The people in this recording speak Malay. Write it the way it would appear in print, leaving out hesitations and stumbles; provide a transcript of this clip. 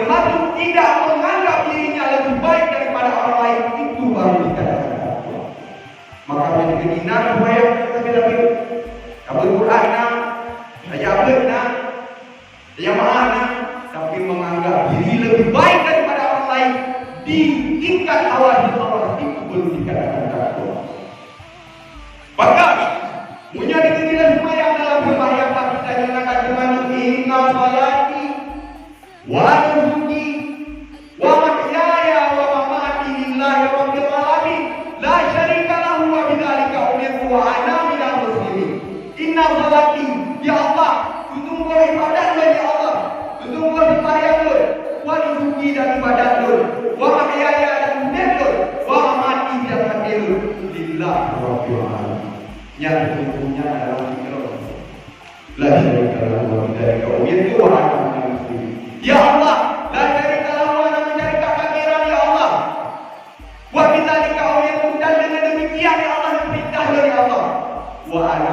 satu tidak menganggap dirinya lebih baik daripada orang lain, itu baru dikatakan takwa. Maka menjadi dinar supaya kita kabul Quran nak, ayat nak, ayat nak, tapi menganggap diri lebih baik daripada orang lain di tingkat awal Allah, itu belum dikatakan takwa. Bahkan punya dikira sembahyang dalam sembahyang kita nyatakan dengan inna salati wa nusuki wa mahyaya wa mamati lillahi rabbil alamin la syarika lahu wa bidzalika umirtu wa ana minal muslimin. Inna salati, ya Allah, sungguh ibadat bagi Allah, sungguh sembahyang wa nusuki dan ibadat wa mahyaya dan umirtu wa mamati dan mati lillahi rabbil alamin. Yang sesungguhnya adalah fikir la syarika lahu wa bidzalika umirtu wa ana minal muslimin. Ya Allah, la syarika lahu wa ana menjadikan kehadiran ya Allah. Wa bidzalika umirtu, dan dengan demikian ya Allah perintah dari Allah. Wa ana